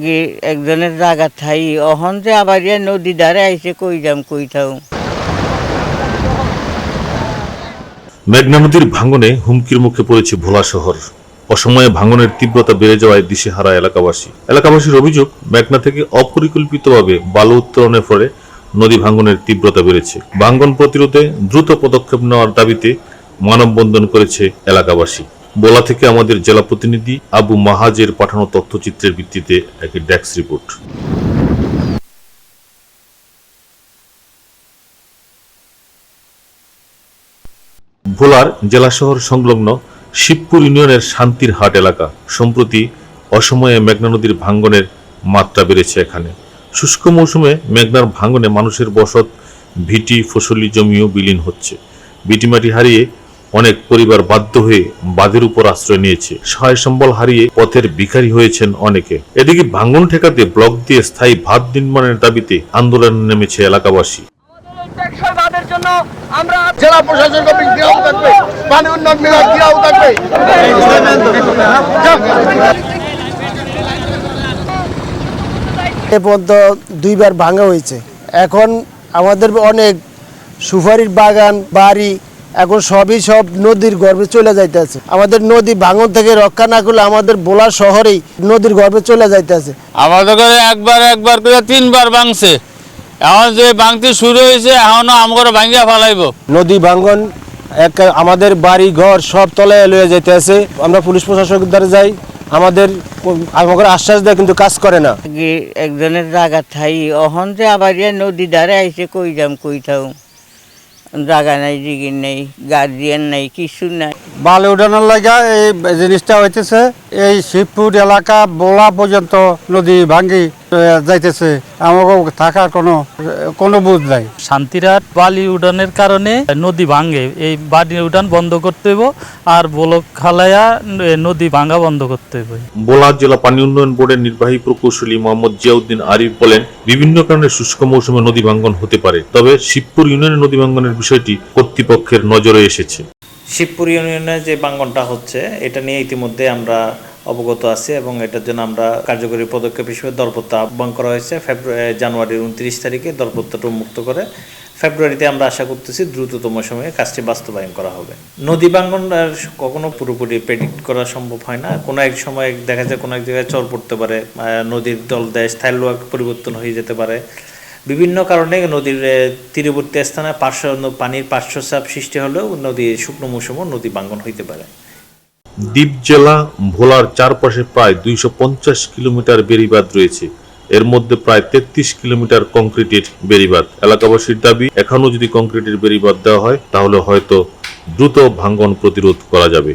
আগে একজনের জায়গা থাই অহন যে আবার নদী ধারে আইসে কই যাম কই থাও। মেঘনা নদীর ভাঙনে হুমকির মুখে পড়েছে ভোলা শহর। অসময়ে ভাঙনের তীব্রতা বেড়ে যাওয়ায় দিশেহারা এলাকাবাসীর অভিযোগ, মেঘনা থেকে অপরিকল্পিতভাবে বালু উত্তোলনের ফলে নদী ভাঙনের তীব্রতা বেড়েছে। ভাঙন প্রতিরোধে দ্রুত পদক্ষেপ নেওয়ার দাবিতে মানববন্ধন করেছে এলাকাবাসী। ভোলা থেকে আমাদের জেলা প্রতিনিধি আবু মাহাজের পাঠানো তথ্যচিত্রের ভিত্তিতে একটি ডেস্ক রিপোর্ট। ভোলার জেলা শহর সংলগ্ন শিবপুর ইউনিয়নের শান্তির হাট এলাকা সম্প্রতি অসময়ে মেঘনা নদীর ভাঙ্গনের মাত্রা বেড়েছে। এখানে শুষ্ক মৌসুমে মেঘনার ভাঙ্গনে মানুষের বসত, ভিটি, ফসলি জমিও বিলীন হচ্ছে। ভিটিমাটি হারিয়ে অনেক পরিবার বাধ্য হয়ে বাঁধের উপর আশ্রয় নিয়েছে। সহায় সম্বল হারিয়ে পথের ভিখারি হয়েছেন অনেকে। এদিকে ভাঙ্গন ঠেকাতে ব্লক দিয়ে স্থায়ী বাঁধ নির্মাণের দাবিতে আন্দোলনে নেমেছে এলাকাবাসী। জেলা প্রশাসন ঘেরাও থাকবে, পানি উন্নয়ন বিভাগ ঘেরাও থাকবে। এ পর্যন্ত দুইবার ভাঙা হয়েছে। এখন আমাদের অনেক সুপারির বাগান, বাড়ি এখন সব নদীর গর্ভে চলে যাইতেছে। আমাদের নদী ভাঙন থেকে রক্ষা না করলে আমাদের ভোলা শহরেই নদীর গর্ভে চলে যাইতেছে। আমাদের ঘরে একবার করে 3 বার ভাঙছে। এখন যে ভাঙতে শুরু হয়েছে এখনো আমার ভাঙ্গিয়া ফেলাইব। নদী ভাঙন আমাদের বাড়ি ঘর সব তলায় লয়ে যাইতেছে। আমরা পুলিশ প্রশাসনের দ্বারা যাই, আমাদের আশ্বাস দেয় কিন্তু কাজ করে না। আগে একজনের জায়গা থাই অহন যে আবার নদী ধারে আইসে কই যাম কই থাও। জায়গা নাই, জিগির নেই, গার্জিয়ান নাই, কিছু নাই। বালি উঠানোর লাগা এই জিনিসটা হইতেছে। এই শিবপুর এলাকা বোলা পর্যন্ত নদী ভাঙ্গি যাইতেছে, আমাকে থাকার কোনো বুঝ নাই। শান্তিরহাট বালি উঠানের কারণে নদী ভাঙ্গে, এই বালি উঠান বন্ধ করতে হইব আর বলক খালাইয়া নদী ভাঙ্গা বন্ধ করতে হইব। ভোলা জেলা পানি উন্নয়ন বোর্ডের নির্বাহী প্রকৌশলী মোহাম্মদ জিয়াউদ্দিন আরিফ বলেন, বিভিন্ন কারণে শুষ্ক মৌসুমে নদী ভাঙ্গন হতে পারে, তবে শিবপুর ইউনিয়নের নদী ভাঙ্গনের বিষয়টি কর্তৃপক্ষের নজরে এসেছে। শিবপুর ইউনিয়নে যে ভাঙ্গনটা হচ্ছে এটা নিয়ে ইতিমধ্যে আমরা অবগত আছি এবং এটার জন্য আমরা কার্যকরী পদক্ষেপ হিসেবে দরপত্র আহ্বান করা হয়েছে। জানুয়ারির 29 তারিখে দরপত্রটা উন্মুক্ত করে ফেব্রুয়ারিতে আমরা আশা করতেছি দ্রুততম সময়ে কাজটি বাস্তবায়ন করা হবে। নদী ভাঙ্গন কখনো পুরোপুরি প্রেডিক্ট করা সম্ভব হয় না। কোনো এক সময় দেখা যায় কোনো এক জায়গায় চর পড়তে পারে, নদীর তলদেশ স্থায়ী পরিবর্তন হয়ে যেতে পারে। বিভিন্ন কারণে নদীর তীরবর্তী স্থানে পানির পার্শ্বচাপ সৃষ্টি হলেও শুকনো মৌসুমে নদী ভাঙ্গন হইতে পারে। দ্বীপ জেলা ভোলার চারপাশে প্রায় 250 কিলোমিটার বেড়িবাঁধ রয়েছে। এর মধ্যে প্রায় 33 কিলোমিটার কংক্রিটের বেড়িবাঁধ। এলাকাবাসীর দাবি, এখনো যদি কংক্রিটের বেড়িবাঁধ দেওয়া হয় তাহলে হয়তো দ্রুত ভাঙ্গন প্রতিরোধ করা যাবে।